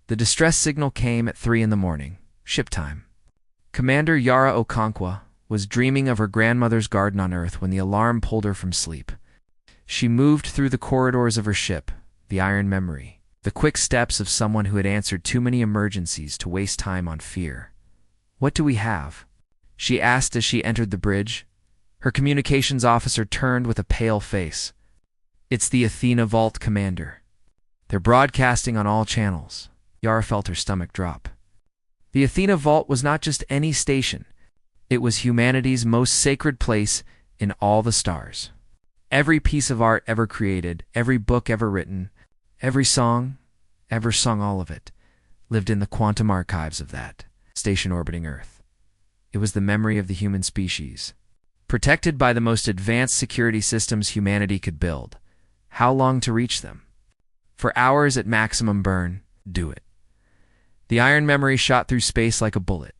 The distress signal came at 3 in the morning, ship time. Commander Yara Okonkwo was dreaming of her grandmother's garden on Earth when the alarm pulled her from sleep. She moved through the corridors of her ship, the iron memory, the quick steps of someone who had answered too many emergencies to waste time on fear. "What do we have?" she asked as she entered the bridge. Her communications officer turned with a pale face. "It's the Athena Vault, Commander. They're broadcasting on all channels." Yara felt her stomach drop. The Athena Vault was not just any station. It was humanity's most sacred place in all the stars. Every piece of art ever created, every book ever written, every song ever sung, all of it, lived in the quantum archives of that station orbiting Earth. It was the memory of the human species, protected by the most advanced security systems humanity could build. How long to reach them? For hours at maximum burn, do it. The iron memory shot through space like a bullet.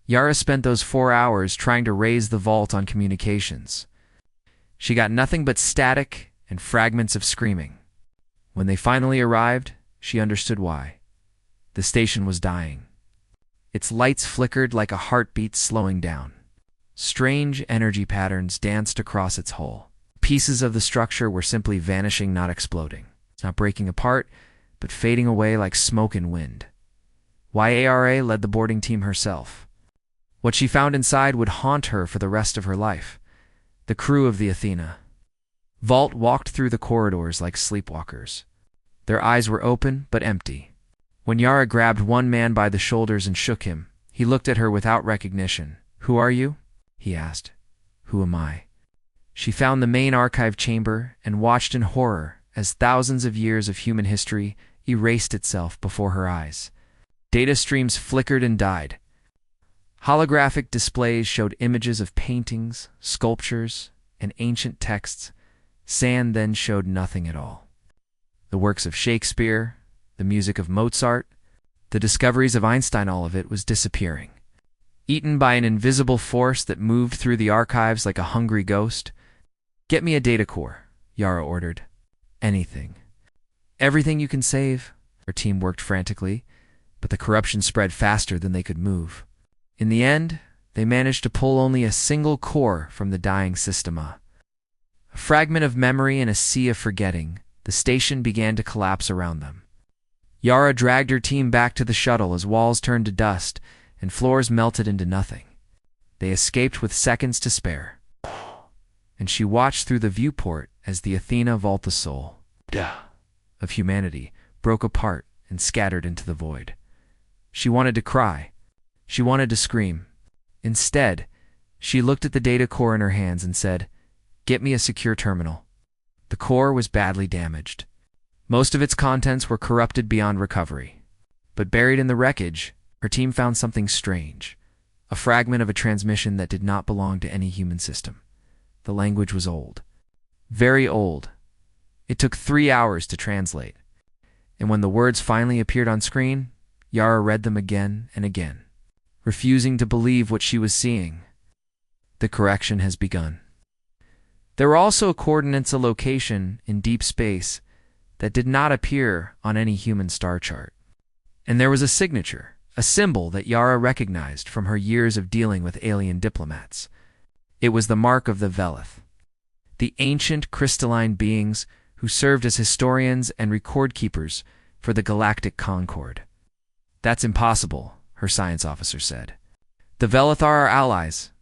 Yara spent those 4 hours trying to raise the vault on communications. She got nothing but static and fragments of screaming. When they finally arrived, she understood why. The station was dying. Its lights flickered like a heartbeat slowing down. Strange energy patterns danced across its hull. Pieces of the structure were simply vanishing, not exploding. Not breaking apart, but fading away like smoke and wind. YARA led the boarding team herself. What she found inside would haunt her for the rest of her life. The crew of the Athena Vault walked through the corridors like sleepwalkers. Their eyes were open but empty. When Yara grabbed one man by the shoulders and shook him, he looked at her without recognition. "Who are you?" he asked. "Who am I?" She found the main archive chamber and watched in horror as thousands of years of human history erased itself before her eyes. Data streams flickered and died. Holographic displays showed images of paintings, sculptures, and ancient texts. Sand then showed nothing at all. The works of Shakespeare, the music of Mozart, the discoveries of Einstein, all of it was disappearing. Eaten by an invisible force that moved through the archives like a hungry ghost. "Get me a data core," Yara ordered. "Anything. Everything you can save." Her team worked frantically, but the corruption spread faster than they could move. In the end, they managed to pull only a single core from the dying systema. A fragment of memory in a sea of forgetting, the station began to collapse around them. Yara dragged her team back to the shuttle as walls turned to dust and floors melted into nothing. They escaped with seconds to spare. And she watched through the viewport as the Athena Vault, the soul of humanity, broke apart and scattered into the void. She wanted to cry. She wanted to scream. Instead, she looked at the data core in her hands and said, "Get me a secure terminal." The core was badly damaged. Most of its contents were corrupted beyond recovery. But buried in the wreckage, her team found something strange. A fragment of a transmission that did not belong to any human system. The language was old. Very old. It took 3 hours to translate. And when the words finally appeared on screen, Yara read them again and again, refusing to believe what she was seeing. The correction has begun. There were also coordinates, a location in deep space that did not appear on any human star chart. And there was a signature, a symbol that Yara recognized from her years of dealing with alien diplomats. It was the mark of the Velith, the ancient crystalline beings who served as historians and record keepers for the Galactic Concord. "That's impossible," her science officer said. "The Velith are our allies.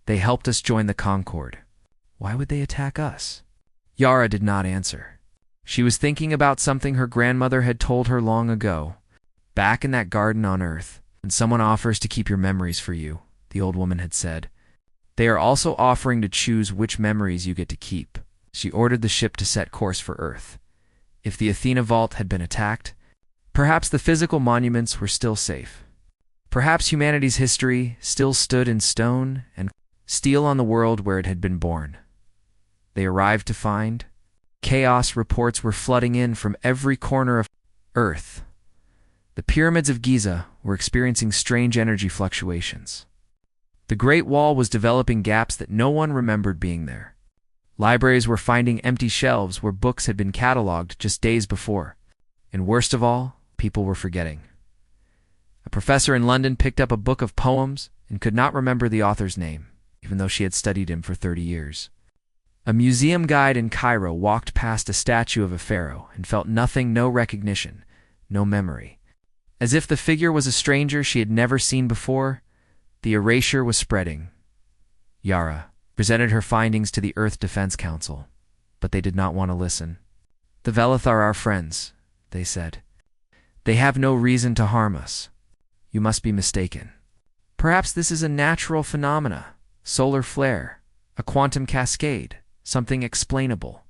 They helped us join the Concord. Why would they attack us?" Yara did not answer. She was thinking about something her grandmother had told her long ago. "Back in that garden on Earth, when someone offers to keep your memories for you," the old woman had said, "they are also offering to choose which memories you get to keep." She ordered the ship to set course for Earth. If the Athena Vault had been attacked, perhaps the physical monuments were still safe. Perhaps humanity's history still stood in stone and steel on the world where it had been born. They arrived to find chaos. Reports were flooding in from every corner of Earth. The pyramids of Giza were experiencing strange energy fluctuations. The Great Wall was developing gaps that no one remembered being there. Libraries were finding empty shelves where books had been cataloged just days before. And worst of all, people were forgetting. A professor in London picked up a book of poems and could not remember the author's name, even though she had studied him for 30 years. A museum guide in Cairo walked past a statue of a pharaoh and felt nothing, no recognition, no memory. As if the figure was a stranger she had never seen before, the erasure was spreading. Yara presented her findings to the Earth Defense Council, but they did not want to listen. "The Velith are our friends," they said. "They have no reason to harm us. You must be mistaken. Perhaps this is a natural phenomena, solar flare, a quantum cascade, something explainable."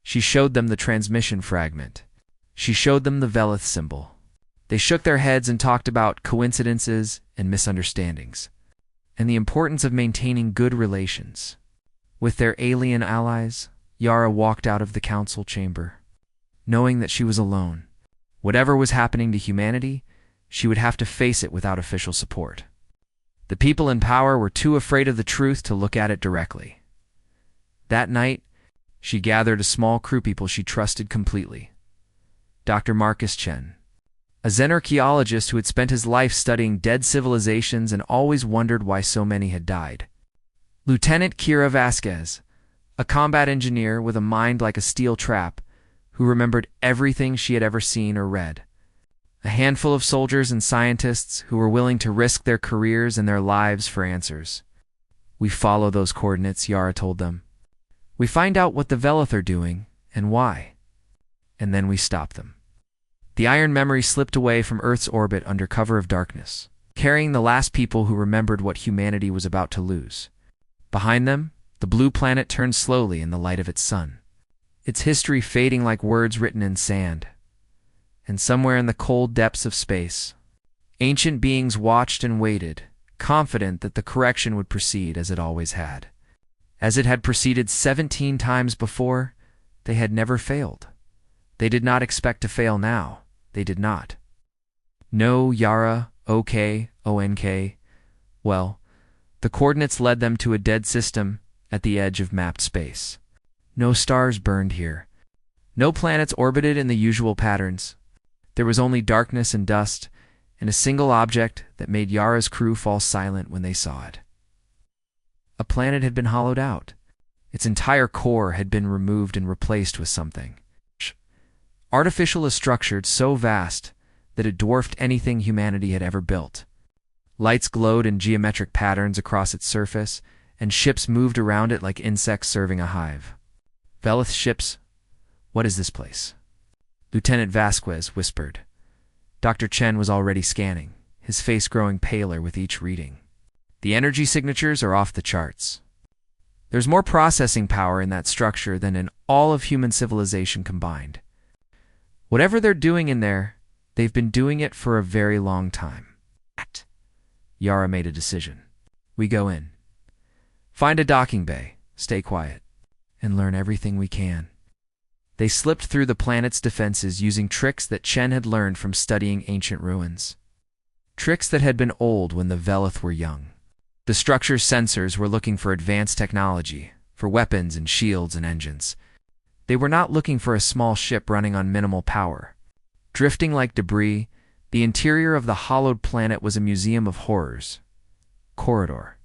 She showed them the transmission fragment. She showed them the Velith symbol. They shook their heads and talked about coincidences and misunderstandings, and the importance of maintaining good relations. With their alien allies, Yara walked out of the council chamber, knowing that she was alone. Whatever was happening to humanity, she would have to face it without official support. The people in power were too afraid of the truth to look at it directly. That night, she gathered a small crew people she trusted completely. Dr. Marcus Chen, a xenarchaeologist who had spent his life studying dead civilizations and always wondered why so many had died. Lieutenant Kira Vasquez, a combat engineer with a mind like a steel trap, who remembered everything she had ever seen or read. A handful of soldiers and scientists who were willing to risk their careers and their lives for answers. "We follow those coordinates," Yara told them. "We find out what the Velith are doing and why. And then we stop them." The iron memory slipped away from Earth's orbit under cover of darkness, carrying the last people who remembered what humanity was about to lose. Behind them, the blue planet turned slowly in the light of its sun, its history fading like words written in sand. And somewhere in the cold depths of space, ancient beings watched and waited, confident that the correction would proceed as it always had. As it had proceeded 17 times before, they had never failed. They did not expect to fail now. They did not. No, Yara, OK, ONK. Well, the coordinates led them to a dead system at the edge of mapped space. No stars burned here. No planets orbited in the usual patterns. There was only darkness and dust, and a single object that made Yara's crew fall silent when they saw it. A planet had been hollowed out. Its entire core had been removed and replaced with something. Artificial, structured, so vast that it dwarfed anything humanity had ever built. Lights glowed in geometric patterns across its surface, and ships moved around it like insects serving a hive. "Velith ships, what is this place?" Lieutenant Vasquez whispered. Dr. Chen was already scanning, his face growing paler with each reading. "The energy signatures are off the charts. There's more processing power in that structure than in all of human civilization combined. Whatever they're doing in there, they've been doing it for a very long time." Yara made a decision. "We go in. Find a docking bay, stay quiet, and learn everything we can." They slipped through the planet's defenses using tricks that Chen had learned from studying ancient ruins. Tricks that had been old when the Velith were young. The structure's sensors were looking for advanced technology, for weapons and shields and engines. They were not looking for a small ship running on minimal power. Drifting like debris, the interior of the hollowed planet was a museum of horrors. Corridor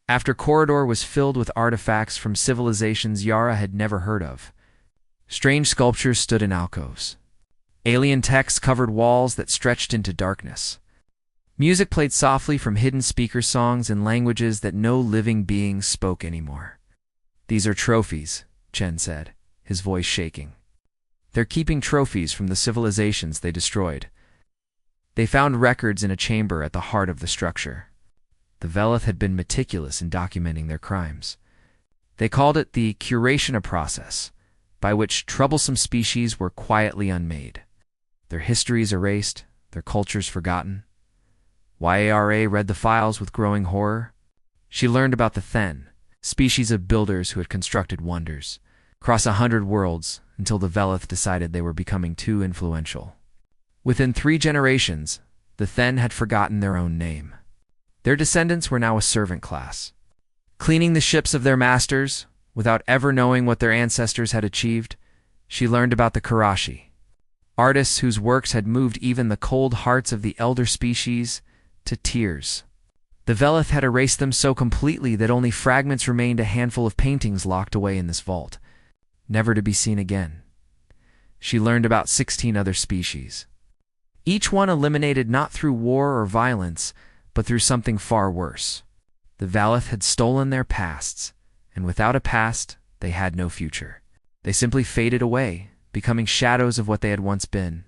after corridor was filled with artifacts from civilizations Yara had never heard of. Strange sculptures stood in alcoves. Alien texts covered walls that stretched into darkness. Music played softly from hidden speaker songs in languages that no living being spoke anymore. "These are trophies," Chen said, his voice shaking. "They're keeping trophies from the civilizations they destroyed." They found records in a chamber at the heart of the structure. The Velith had been meticulous in documenting their crimes. They called it the curation process, by which troublesome species were quietly unmade. Their histories erased, their cultures forgotten. Yara read the files with growing horror. She learned about the Then, species of builders who had constructed wonders, across 100 worlds until the Velith decided they were becoming too influential. Within 3 generations, the Then had forgotten their own name. Their descendants were now a servant class, cleaning the ships of their masters without ever knowing what their ancestors had achieved. She learned about the Karashi, artists whose works had moved even the cold hearts of the elder species to tears. The Velith had erased them so completely that only fragments remained, a handful of paintings locked away in this vault, never to be seen again. She learned about 16 other species, each one eliminated not through war or violence, but through something far worse. The Velith had stolen their pasts, and without a past, they had no future. They simply faded away, becoming shadows of what they had once been.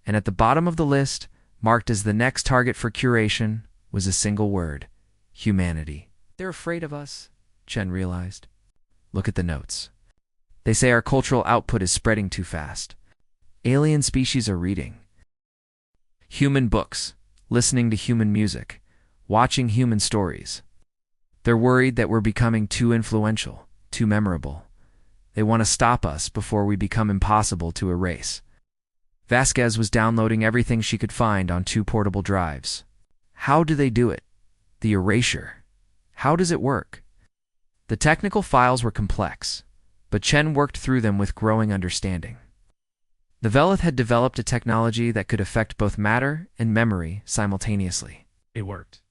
And at the bottom of the list, marked as the next target for curation, was a single word: humanity. They're afraid of us, Chen realized. Look at the notes. They say our cultural output is spreading too fast. Alien species are reading human books, listening to human music, watching human stories. They're worried that we're becoming too influential, too memorable. They want to stop us before we become impossible to erase. Vasquez was downloading everything she could find on 2 portable drives. How do they do it? The erasure. How does it work? The technical files were complex, but Chen worked through them with growing understanding. The Velith had developed a technology that could affect both matter and memory simultaneously. It worked.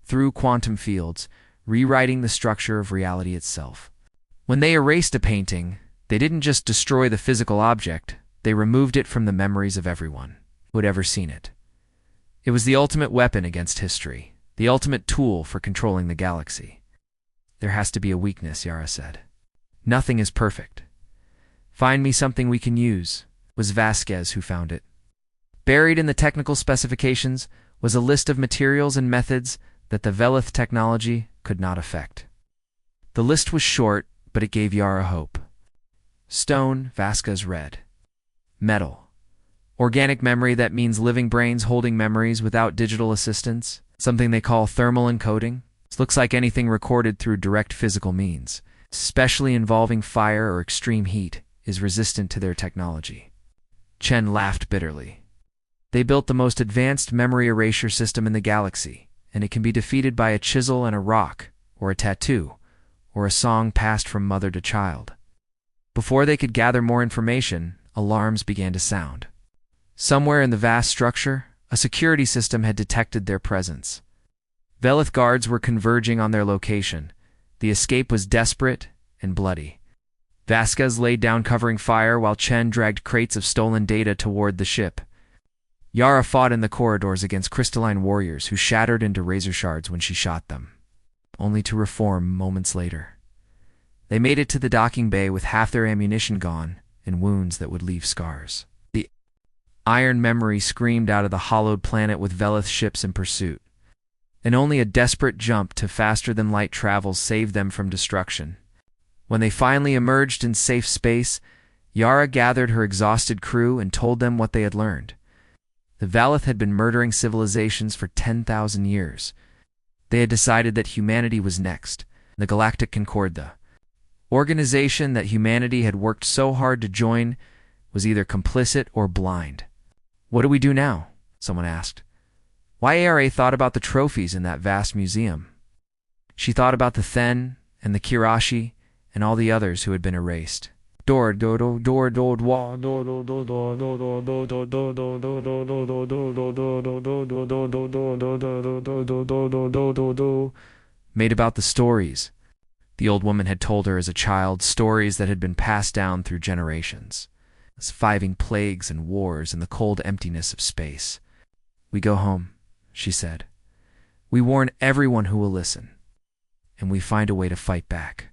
Through quantum fields, rewriting the structure of reality itself. When they erased a painting, they didn't just destroy the physical object, they removed it from the memories of everyone who had ever seen it. It was the ultimate weapon against history, the ultimate tool for controlling the galaxy. There has to be a weakness, Yara said. Nothing is perfect. Find me something we can use. It was Vasquez who found it. Buried in the technical specifications was a list of materials and methods that the Velith technology could not affect. The list was short, but it gave Yara hope. Stone, Vasquez read. Metal. Organic memory, that means living brains holding memories without digital assistance, something they call thermal encoding. It looks like anything recorded through direct physical means, especially involving fire or extreme heat, is resistant to their technology. Chen laughed bitterly. They built the most advanced memory erasure system in the galaxy, and it can be defeated by a chisel and a rock, or a tattoo, or a song passed from mother to child. Before they could gather more information, alarms began to sound. Somewhere in the vast structure, a security system had detected their presence. Velith guards were converging on their location. The escape was desperate and bloody. Vasquez laid down covering fire while Chen dragged crates of stolen data toward the ship. Yara fought in the corridors against crystalline warriors who shattered into razor shards when she shot them, only to reform moments later. They made it to the docking bay with half their ammunition gone and wounds that would leave scars. The iron memory screamed out of the hollowed planet with Velith ships in pursuit, and only a desperate jump to faster-than-light travel saved them from destruction. When they finally emerged in safe space, Yara gathered her exhausted crew and told them what they had learned. The Velith had been murdering civilizations for 10,000 years. They had decided that humanity was next. The Galactic Concord, the organization that humanity had worked so hard to join, was either complicit or blind. What do we do now? Someone asked. YARA thought about the trophies in that vast museum. She thought about the Then and the Kirashi and all the others who had been erased. Made about the stories the old woman had told her as a child, stories that had been passed down through generations, surviving plagues and wars in the cold emptiness of space. We go home, she said. We warn everyone who will listen, and we find a way to fight back.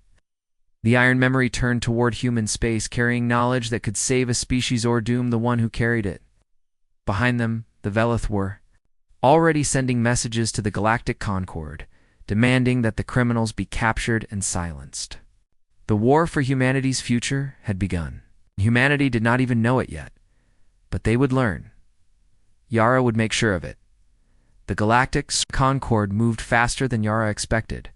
The iron memory turned toward human space, carrying knowledge that could save a species or doom the one who carried it. Behind them, the Velith were already sending messages to the Galactic Concord, demanding that the criminals be captured and silenced. The war for humanity's future had begun. Humanity did not even know it yet, but they would learn. Yara would make sure of it. The Galactic Concord moved faster than Yara expected.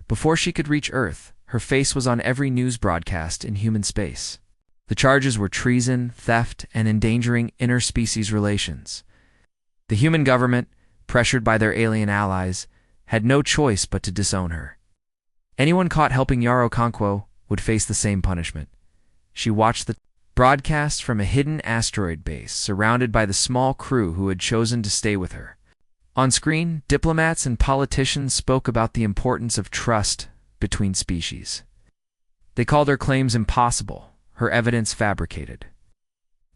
Before she could reach Earth, her face was on every news broadcast in human space. The charges were treason, theft, and endangering interspecies relations. The human government, pressured by their alien allies, had no choice but to disown her. Anyone caught helping Yara Okonkwo would face the same punishment. She watched the broadcast from a hidden asteroid base surrounded by the small crew who had chosen to stay with her. On screen, diplomats and politicians spoke about the importance of trust between species. They called her claims impossible, her evidence fabricated.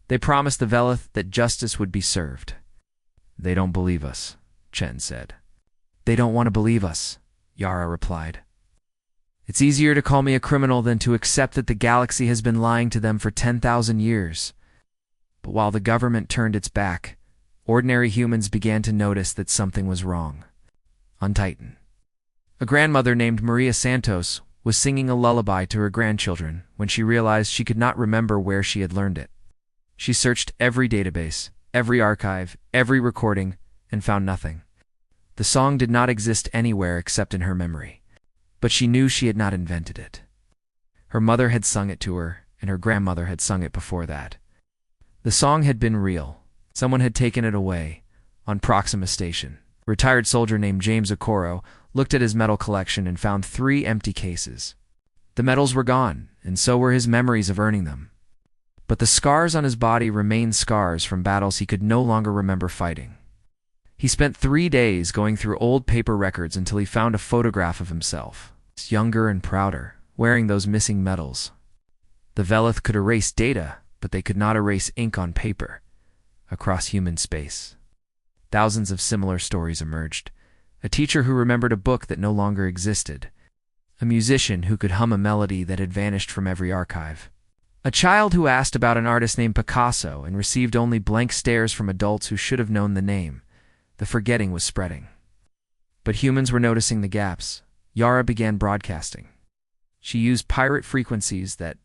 They promised the Velith that justice would be served. "They don't believe us," Chen said. "They don't want to believe us," Yara replied. "It's easier to call me a criminal than to accept that the galaxy has been lying to them for 10,000 years. But while the government turned its back, ordinary humans began to notice that something was wrong. On Titan, a grandmother named Maria Santos was singing a lullaby to her grandchildren when she realized she could not remember where she had learned it. She searched every database, every archive, every recording, and found nothing. The song did not exist anywhere except in her memory, but she knew she had not invented it. Her mother had sung it to her, and her grandmother had sung it before that. The song had been real. Someone had taken it away, on Proxima Station. A retired soldier named James Okoro looked at his medal collection and found 3 empty cases. The medals were gone, and so were his memories of earning them. But the scars on his body remained scars from battles he could no longer remember fighting. He spent 3 days going through old paper records until he found a photograph of himself, younger and prouder, wearing those missing medals. The Velith could erase data, but they could not erase ink on paper. Across human space, thousands of similar stories emerged. A teacher who remembered a book that no longer existed. A musician who could hum a melody that had vanished from every archive. A child who asked about an artist named Picasso and received only blank stares from adults who should have known the name. The forgetting was spreading. But humans were noticing the gaps. Yara began broadcasting. She used pirate frequencies that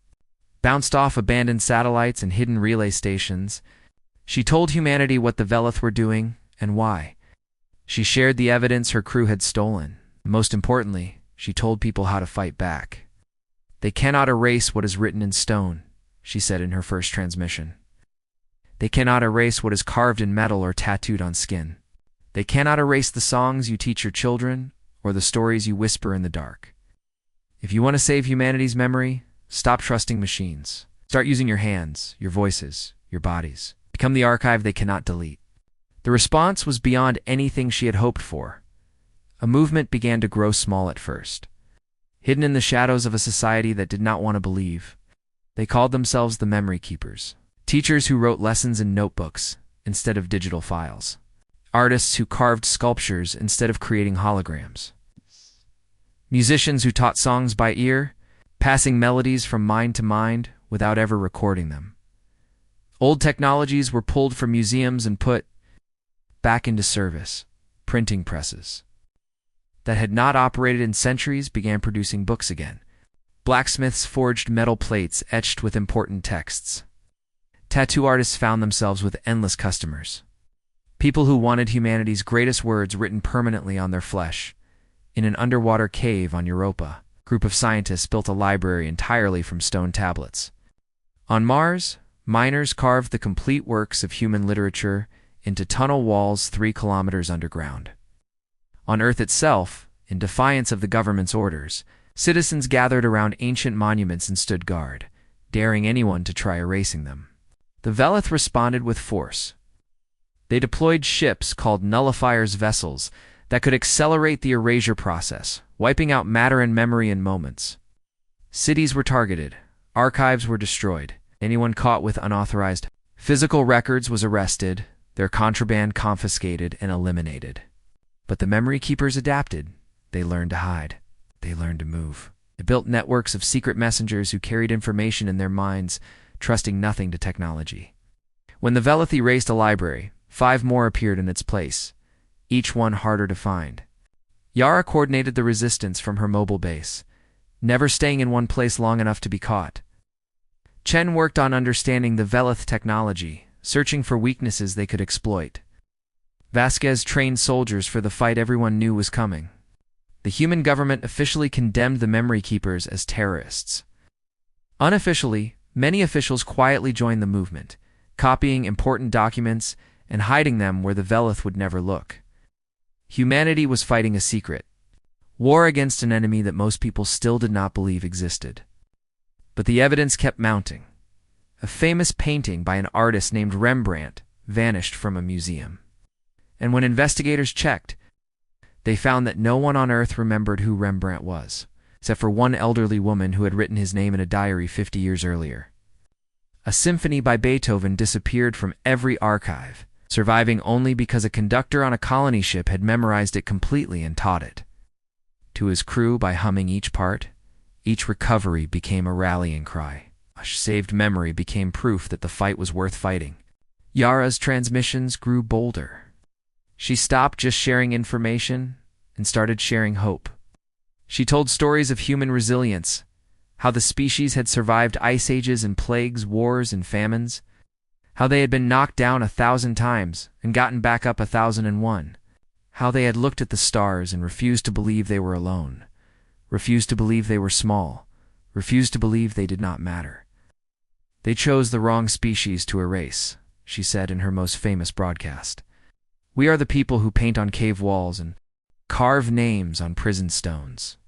bounced off abandoned satellites and hidden relay stations. She told humanity what the Velith were doing and why. She shared the evidence her crew had stolen. Most importantly, she told people how to fight back. "They cannot erase what is written in stone," she said in her first transmission. "They cannot erase what is carved in metal or tattooed on skin. They cannot erase the songs you teach your children or the stories you whisper in the dark. If you want to save humanity's memory, stop trusting machines. Start using your hands, your voices, your bodies. Become the archive they cannot delete." The response was beyond anything she had hoped for. A movement began to grow small at first, hidden in the shadows of a society that did not want to believe. They called themselves the Memory Keepers. Teachers who wrote lessons in notebooks instead of digital files. Artists who carved sculptures instead of creating holograms. Musicians who taught songs by ear, passing melodies from mind to mind without ever recording them. Old technologies were pulled from museums and put back into service. Printing presses that had not operated in centuries began producing books again. Blacksmiths forged metal plates etched with important texts. Tattoo artists found themselves with endless customers. People who wanted humanity's greatest words written permanently on their flesh. In an underwater cave on Europa, a group of scientists built a library entirely from stone tablets. On Mars, miners carved the complete works of human literature into tunnel walls 3 kilometers underground. On Earth itself, in defiance of the government's orders, citizens gathered around ancient monuments and stood guard, daring anyone to try erasing them. The Velith responded with force. They deployed ships called Nullifier's vessels that could accelerate the erasure process, wiping out matter and memory in moments. Cities were targeted, archives were destroyed, anyone caught with unauthorized physical records was arrested, their contraband confiscated and eliminated. But the Memory Keepers adapted. They learned to hide. They learned to move. They built networks of secret messengers who carried information in their minds, trusting nothing to technology. When the Velith erased a library, 5 more appeared in its place, each one harder to find. Yara coordinated the resistance from her mobile base, never staying in one place long enough to be caught. Chen worked on understanding the Velith technology, searching for weaknesses they could exploit. Vasquez trained soldiers for the fight everyone knew was coming. The human government officially condemned the Memory Keepers as terrorists. Unofficially, many officials quietly joined the movement, copying important documents and hiding them where the Velith would never look. Humanity was fighting a secret war against an enemy that most people still did not believe existed. But the evidence kept mounting. A famous painting by an artist named Rembrandt vanished from a museum. And when investigators checked, they found that no one on Earth remembered who Rembrandt was, except for one elderly woman who had written his name in a diary 50 years earlier. A symphony by Beethoven disappeared from every archive, surviving only because a conductor on a colony ship had memorized it completely and taught it to his crew by humming each part. Each recovery became a rallying cry. A saved memory became proof that the fight was worth fighting. Yara's transmissions grew bolder. She stopped just sharing information and started sharing hope. She told stories of human resilience, how the species had survived ice ages and plagues, wars and famines, how they had been knocked down 1,000 times and gotten back up 1,001, how they had looked at the stars and refused to believe they were alone, refused to believe they were small, refused to believe they did not matter. They chose the wrong species to erase, she said in her most famous broadcast. We are the people who paint on cave walls and carve names on prison stones.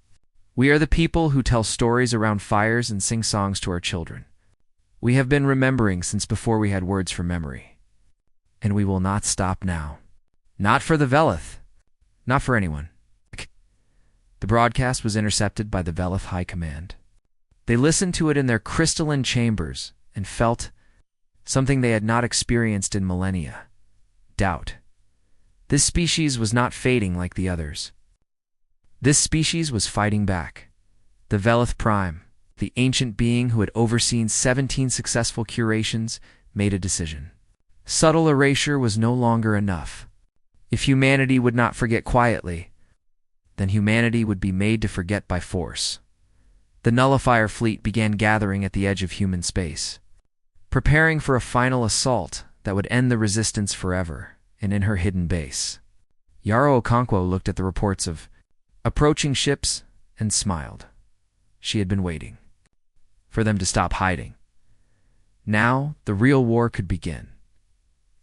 We are the people who tell stories around fires and sing songs to our children. We have been remembering since before we had words for memory. And we will not stop now. Not for the Velith. Not for anyone. The broadcast was intercepted by the Velith High Command. They listened to it in their crystalline chambers and felt something they had not experienced in millennia: doubt. This species was not fading like the others. This species was fighting back. The Velith Prime, the ancient being who had overseen 17 successful curations, made a decision. Subtle erasure was no longer enough. If humanity would not forget quietly, then humanity would be made to forget by force. The nullifier fleet began gathering at the edge of human space, preparing for a final assault that would end the resistance forever. And in her hidden base, Yara Okonkwo looked at the reports of approaching ships and smiled. She had been waiting for them to stop hiding. Now the real war could begin.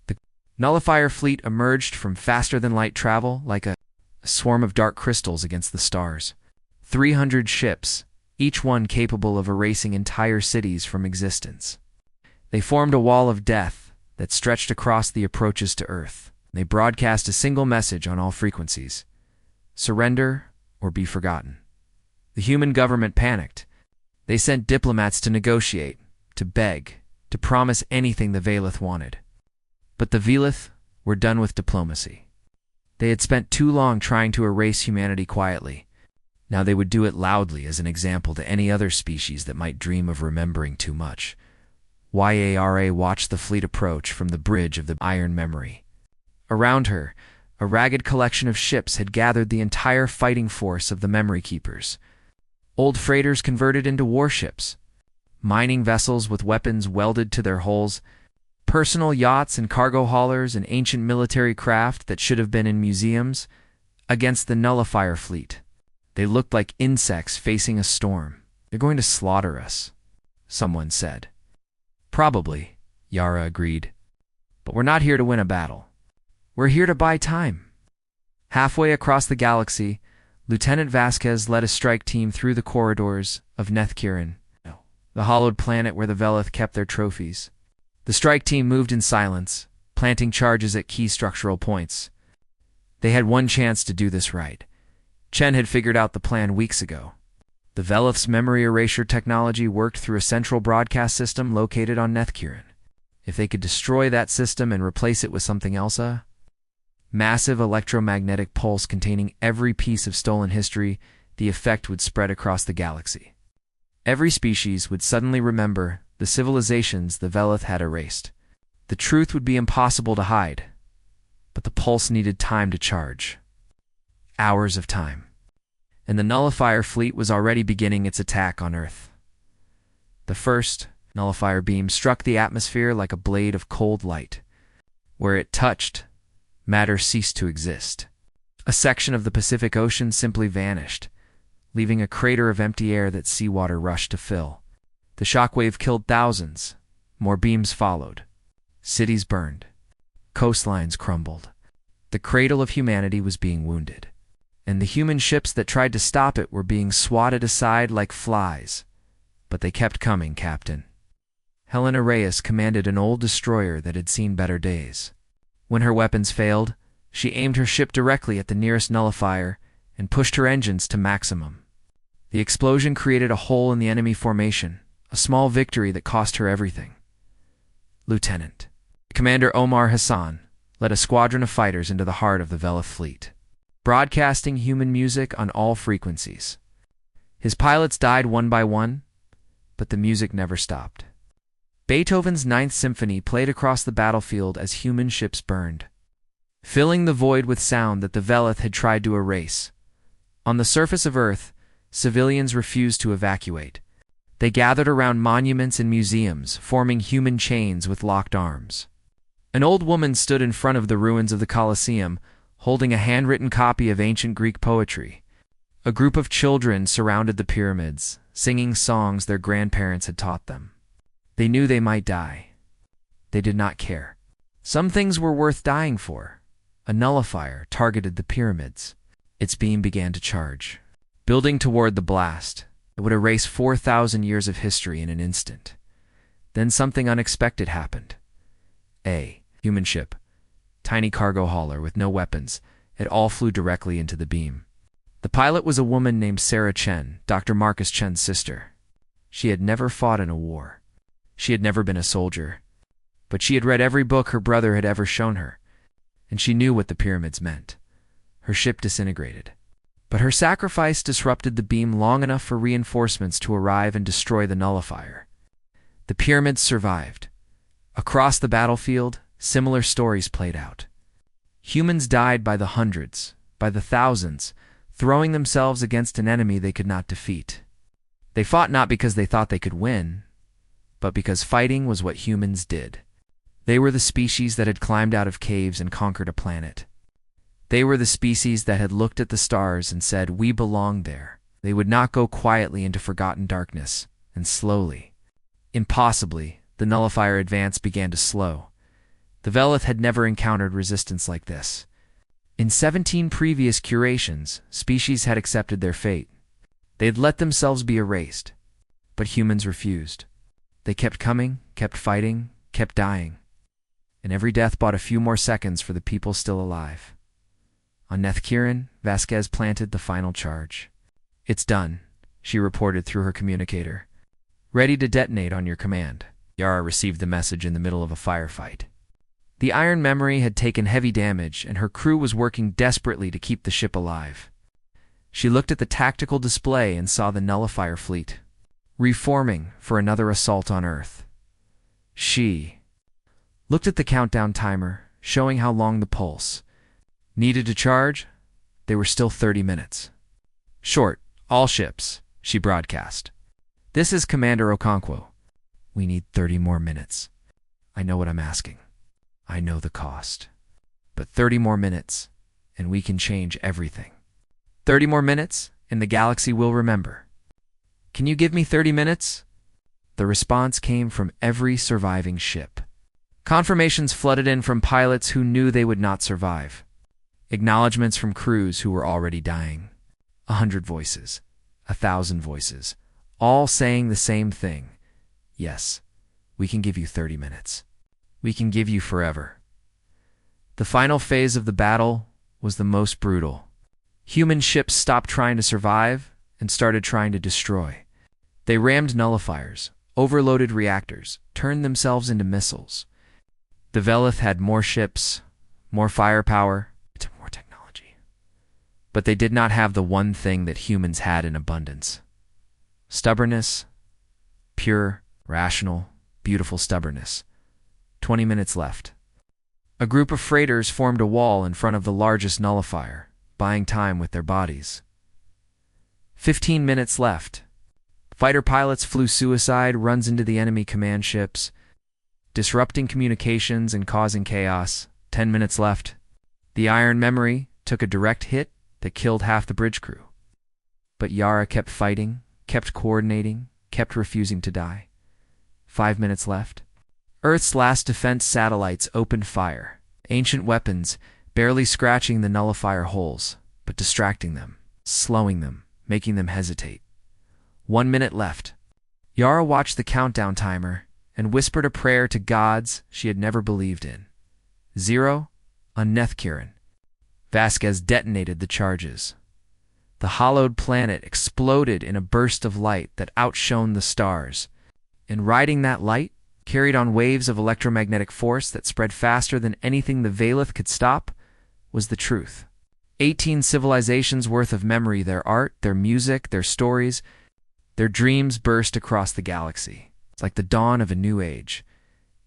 The nullifier fleet emerged from faster-than-light travel like a swarm of dark crystals against the stars. 300 ships, each one capable of erasing entire cities from existence. They formed a wall of death that stretched across the approaches to Earth. They broadcast a single message on all frequencies: surrender or be forgotten. The human government panicked. They sent diplomats to negotiate, to beg, to promise anything the Velith wanted. But the Velith were done with diplomacy. They had spent too long trying to erase humanity quietly. Now they would do it loudly as an example to any other species that might dream of remembering too much. Yara watched the fleet approach from the bridge of the Iron Memory. Around her, a ragged collection of ships had gathered the entire fighting force of the Memory Keepers. Old freighters converted into warships, mining vessels with weapons welded to their hulls, personal yachts and cargo haulers and ancient military craft that should have been in museums, against the nullifier fleet. They looked like insects facing a storm. They're going to slaughter us, someone said. Probably, Yara agreed. But we're not here to win a battle. We're here to buy time. Halfway across the galaxy, Lieutenant Vasquez led a strike team through the corridors of Nethkirin, the hollowed planet where the Velith kept their trophies. The strike team moved in silence, planting charges at key structural points. They had one chance to do this right. Chen had figured out the plan weeks ago. The Velith's memory erasure technology worked through a central broadcast system located on Nethkirin. If they could destroy that system and replace it with something else, a massive electromagnetic pulse containing every piece of stolen history, the effect would spread across the galaxy. Every species would suddenly remember the civilizations the Velith had erased. The truth would be impossible to hide, but the pulse needed time to charge. Hours of time. And the nullifier fleet was already beginning its attack on Earth. The first nullifier beam struck the atmosphere like a blade of cold light. Where it touched, matter ceased to exist. A section of the Pacific Ocean simply vanished, leaving a crater of empty air that seawater rushed to fill. The shockwave killed thousands. More beams followed. Cities burned. Coastlines crumbled. The cradle of humanity was being wounded. And the human ships that tried to stop it were being swatted aside like flies. But they kept coming, Captain. Helena Reyes commanded an old destroyer that had seen better days. When her weapons failed, she aimed her ship directly at the nearest nullifier and pushed her engines to maximum. The explosion created a hole in the enemy formation, a small victory that cost her everything. Lieutenant Commander Omar Hassan led a squadron of fighters into the heart of the Velith fleet, broadcasting human music on all frequencies. His pilots died one by one, but the music never stopped. Beethoven's Ninth Symphony played across the battlefield as human ships burned, filling the void with sound that the Velith had tried to erase. On the surface of Earth, civilians refused to evacuate. They gathered around monuments and museums, forming human chains with locked arms. An old woman stood in front of the ruins of the Colosseum, holding a handwritten copy of ancient Greek poetry. A group of children surrounded the pyramids, singing songs their grandparents had taught them. They knew they might die. They did not care. Some things were worth dying for. A nullifier targeted the pyramids. Its beam began to charge, building toward the blast. It would erase 4,000 years of history in an instant. Then something unexpected happened. A human ship, tiny cargo hauler with no weapons, it all flew directly into the beam. The pilot was a woman named Sarah Chen, Dr. Marcus Chen's sister. She had never fought in a war. She had never been a soldier. But she had read every book her brother had ever shown her, and she knew what the pyramids meant. Her ship disintegrated. But her sacrifice disrupted the beam long enough for reinforcements to arrive and destroy the nullifier. The pyramids survived. Across the battlefield, similar stories played out. Humans died by the hundreds, by the thousands, throwing themselves against an enemy they could not defeat. They fought not because they thought they could win, but because fighting was what humans did. They were the species that had climbed out of caves and conquered a planet. They were the species that had looked at the stars and said, "We belong there." They would not go quietly into forgotten darkness, and slowly, impossibly, the nullifier advance began to slow. The Velith had never encountered resistance like this. In 17 previous curations, species had accepted their fate. They had let themselves be erased. But humans refused. They kept coming, kept fighting, kept dying. And every death bought a few more seconds for the people still alive. On Nethkiran, Vasquez planted the final charge. "It's done," she reported through her communicator. "Ready to detonate on your command." Yara received the message in the middle of a firefight. The iron memory had taken heavy damage, and her crew was working desperately to keep the ship alive. She looked at the tactical display and saw the nullifier fleet, reforming for another assault on Earth. She looked at the countdown timer, showing how long the pulse needed to charge. They were still 30 minutes. "Short, all ships," she broadcast. "This is Commander Okonkwo. We need 30 more minutes. I know what I'm asking. I know the cost. But 30 more minutes, and we can change everything. 30 more minutes, and the galaxy will remember. Can you give me 30 minutes?" The response came from every surviving ship. Confirmations flooded in from pilots who knew they would not survive. Acknowledgements from crews who were already dying. 100 voices, 1,000 voices, all saying the same thing. "Yes, we can give you 30 minutes. We can give you forever." The final phase of the battle was the most brutal. Human ships stopped trying to survive and started trying to destroy. They rammed nullifiers, overloaded reactors, turned themselves into missiles. The Velith had more ships, more firepower, more technology. But they did not have the one thing that humans had in abundance. Stubbornness. Pure, rational, beautiful stubbornness. 20 minutes left. A group of freighters formed a wall in front of the largest nullifier, buying time with their bodies. 15 minutes left. Fighter pilots flew suicide runs into the enemy command ships, disrupting communications and causing chaos. 10 minutes left. The iron memory took a direct hit that killed half the bridge crew. But Yara kept fighting, kept coordinating, kept refusing to die. 5 minutes left. Earth's last defense satellites opened fire. Ancient weapons, barely scratching the nullifier holes, but distracting them, slowing them, making them hesitate. 1 minute left. Yara watched the countdown timer, and whispered a prayer to gods she had never believed in. 0 on Nethkirin. Vasquez detonated the charges. The hollowed planet exploded in a burst of light that outshone the stars, and riding that light, carried on waves of electromagnetic force that spread faster than anything the Valeth could stop, was the truth. 18 civilizations worth of memory, their art, their music, their stories, their dreams burst across the galaxy. It's like the dawn of a new age.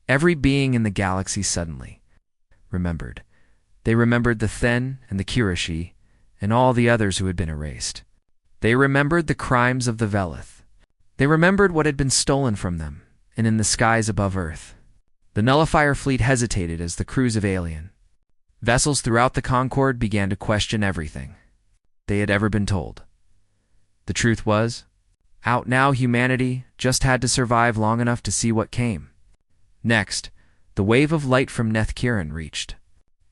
Every being in the galaxy suddenly remembered. They remembered the Then and the Kirashi, and all the others who had been erased. They remembered the crimes of the Veleth. They remembered what had been stolen from them, and in the skies above Earth. The nullifier fleet hesitated as the crews of alien vessels throughout the Concord began to question everything they had ever been told. The truth was, out now humanity just had to survive long enough to see what came. Next, the wave of light from Nethkirin reached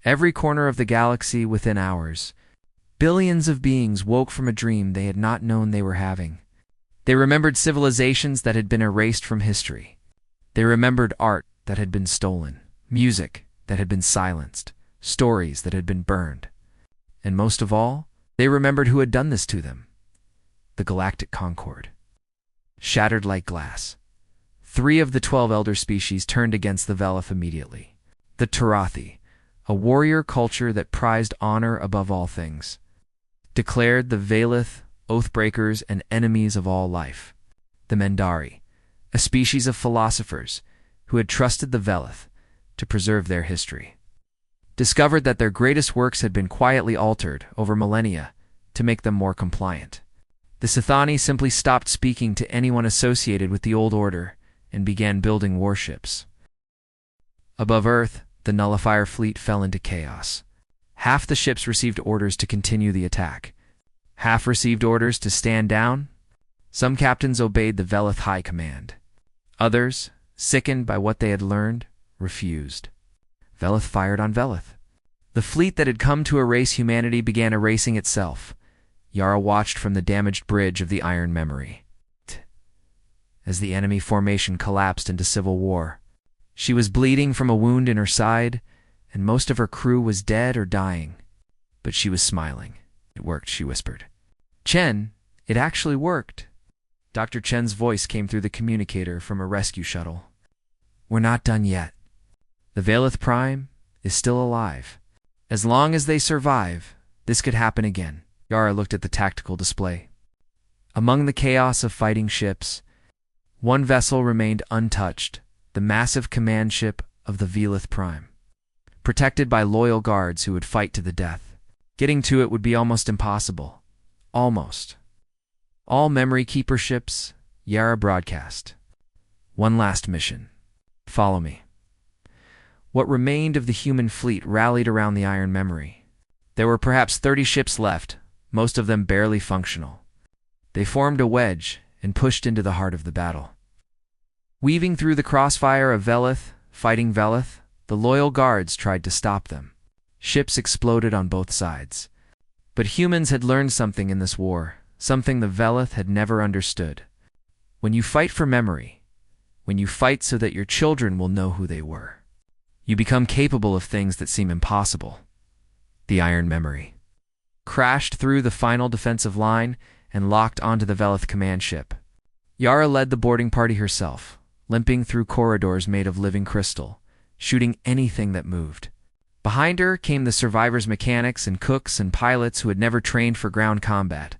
every corner of the galaxy within hours. Billions of beings woke from a dream they had not known they were having. They remembered civilizations that had been erased from history. They remembered art that had been stolen, music that had been silenced, stories that had been burned. And most of all, they remembered who had done this to them. The Galactic Concord. Shattered like glass. 3 of the 12 elder species turned against the Veleth immediately. The Tarathi, a warrior culture that prized honor above all things, declared the Valeth oathbreakers and enemies of all life. The Mendari, a species of philosophers who had trusted the Veleth to preserve their history, discovered that their greatest works had been quietly altered over millennia to make them more compliant. The Sithani simply stopped speaking to anyone associated with the Old Order and began building warships. Above Earth, the nullifier fleet fell into chaos. Half the ships received orders to continue the attack. Half received orders to stand down. Some captains obeyed the Veleth High Command. Others, sickened by what they had learned, refused. Veleth fired on Veleth. The fleet that had come to erase humanity began erasing itself. Yara watched from the damaged bridge of the Iron Memory as the enemy formation collapsed into civil war. She was bleeding from a wound in her side, and most of her crew was dead or dying. But she was smiling. It worked, she whispered. Chen, it actually worked. Dr. Chen's voice came through the communicator from a rescue shuttle. We're not done yet. The Valeth Prime is still alive. As long as they survive, this could happen again. Yara looked at the tactical display. Among the chaos of fighting ships, one vessel remained untouched, the massive command ship of the Veleth Prime, protected by loyal guards who would fight to the death. Getting to it would be almost impossible. Almost. All memory keeper ships, Yara broadcast. One last mission. Follow me. What remained of the human fleet rallied around the Iron Memory. There were perhaps 30 ships left, most of them barely functional. They formed a wedge and pushed into the heart of the battle. Weaving through the crossfire of Veleth, fighting Veleth, the loyal guards tried to stop them. Ships exploded on both sides. But humans had learned something in this war, something the Veleth had never understood. When you fight for memory, when you fight so that your children will know who they were, you become capable of things that seem impossible. The Iron Memory crashed through the final defensive line and locked onto the Veleth command ship. Yara led the boarding party herself, limping through corridors made of living crystal, shooting anything that moved. Behind her came the survivors' mechanics and cooks and pilots who had never trained for ground combat.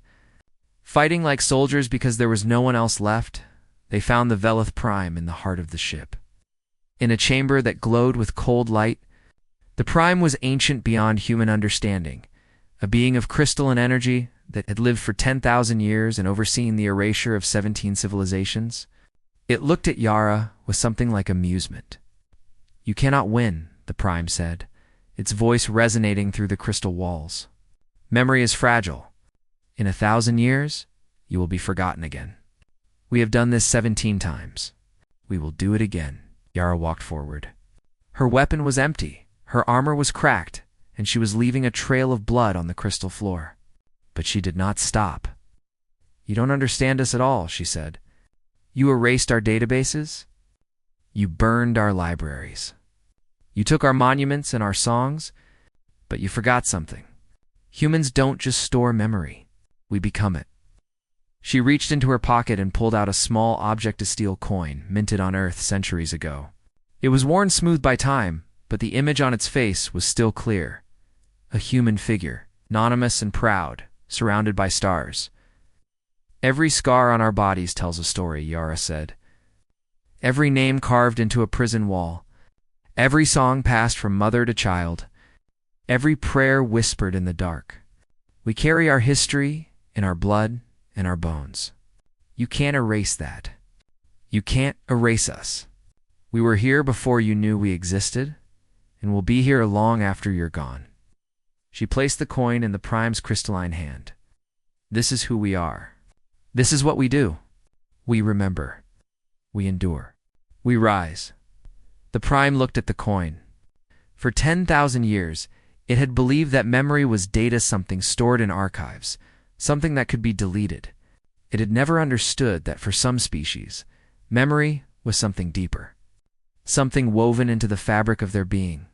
Fighting like soldiers because there was no one else left, they found the Veleth Prime in the heart of the ship. In a chamber that glowed with cold light, the Prime was ancient beyond human understanding, a being of crystal and energy that had lived for 10,000 years and overseen the erasure of 17 civilizations. It looked at Yara with something like amusement. You cannot win, the Prime said, its voice resonating through the crystal walls. Memory is fragile. In 1,000 years, you will be forgotten again. We have done this 17 times. We will do it again. Yara walked forward. Her weapon was empty, her armor was cracked, and she was leaving a trail of blood on the crystal floor. But she did not stop. You don't understand us at all, she said. You erased our databases? You burned our libraries. You took our monuments and our songs, but you forgot something. Humans don't just store memory. We become it. She reached into her pocket and pulled out a small object-to-steel coin minted on Earth centuries ago. It was worn smooth by time, but the image on its face was still clear. A human figure, anonymous and proud, surrounded by stars. Every scar on our bodies tells a story, Yara said. Every name carved into a prison wall. Every song passed from mother to child. Every prayer whispered in the dark. We carry our history in our blood and our bones. You can't erase that. You can't erase us. We were here before you knew we existed, and we'll be here long after you're gone. She placed the coin in the Prime's crystalline hand. This is who we are. This is what we do. We remember. We endure. We rise. The Prime looked at the coin. For 10,000 years, it had believed that memory was data, something stored in archives, something that could be deleted. It had never understood that for some species, memory was something deeper, something woven into the fabric of their being,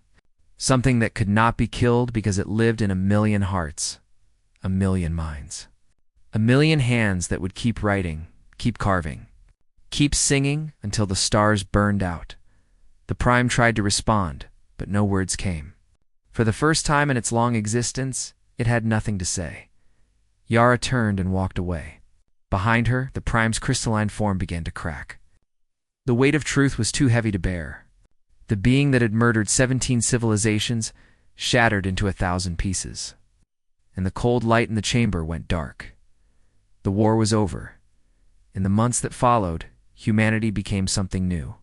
something that could not be killed because it lived in a million hearts, a million minds, a million hands that would keep writing, keep carving, keep singing until the stars burned out. The Prime tried to respond, but no words came. For the first time in its long existence, it had nothing to say. Yara turned and walked away. Behind her, the Prime's crystalline form began to crack. The weight of truth was too heavy to bear. The being that had murdered 17 civilizations shattered into 1,000 pieces. And the cold light in the chamber went dark. The war was over. In the months that followed, humanity became something new.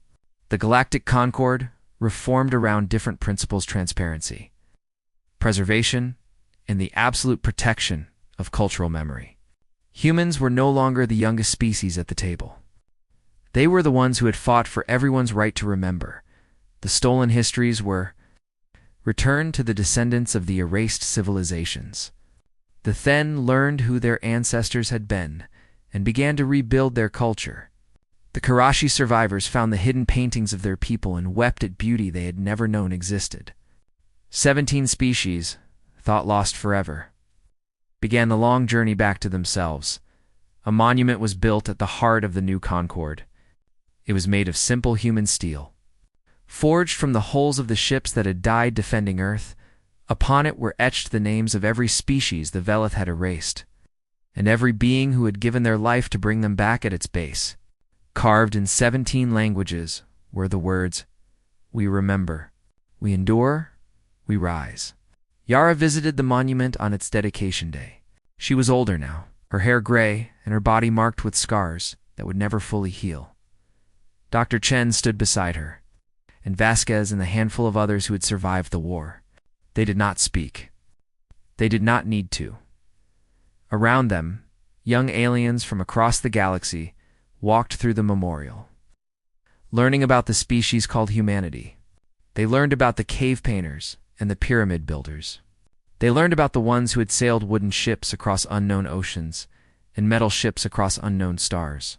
The Galactic Concord reformed around different principles: transparency, preservation, and the absolute protection of cultural memory. Humans were no longer the youngest species at the table. They were the ones who had fought for everyone's right to remember. The stolen histories were returned to the descendants of the erased civilizations. The Then learned who their ancestors had been and began to rebuild their culture. The Karashi survivors found the hidden paintings of their people and wept at beauty they had never known existed. 17 species, thought lost forever, began the long journey back to themselves. A monument was built at the heart of the new Concord. It was made of simple human steel, forged from the hulls of the ships that had died defending Earth. Upon it were etched the names of every species the Velith had erased, and every being who had given their life to bring them back at its base. Carved in 17 languages were the words, "We remember, we endure, we rise." Yara visited the monument on its dedication day. She was older now, her hair gray and her body marked with scars that would never fully heal. Dr. Chen stood beside her, and Vasquez and the handful of others who had survived the war. They did not speak. They did not need to. Around them, young aliens from across the galaxy walked through the memorial, learning about the species called humanity. They learned about the cave painters and the pyramid builders. They learned about the ones who had sailed wooden ships across unknown oceans and metal ships across unknown stars.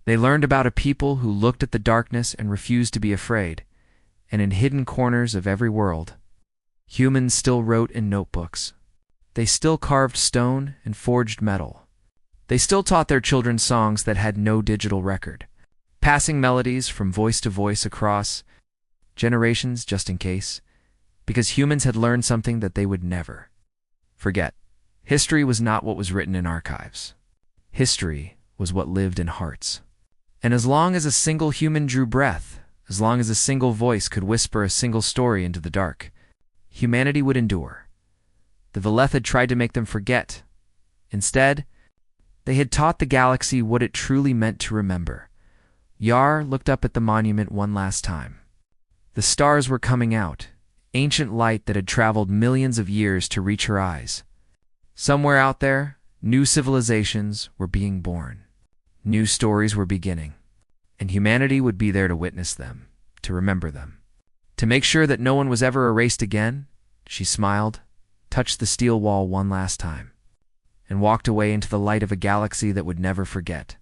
They learned about a people who looked at the darkness and refused to be afraid, and in hidden corners of every world, humans still wrote in notebooks. They still carved stone and forged metal. They still taught their children songs that had no digital record, passing melodies from voice to voice across generations just in case, because humans had learned something that they would never forget. History was not what was written in archives. History was what lived in hearts. And as long as a single human drew breath, as long as a single voice could whisper a single story into the dark, humanity would endure. The Velith had tried to make them forget. Instead, they had taught the galaxy what it truly meant to remember. Yar looked up at the monument one last time. The stars were coming out, ancient light that had traveled millions of years to reach her eyes. Somewhere out there, new civilizations were being born. New stories were beginning, and humanity would be there to witness them, to remember them. To make sure that no one was ever erased again, she smiled, touched the steel wall one last time, and walked away into the light of a galaxy that would never forget.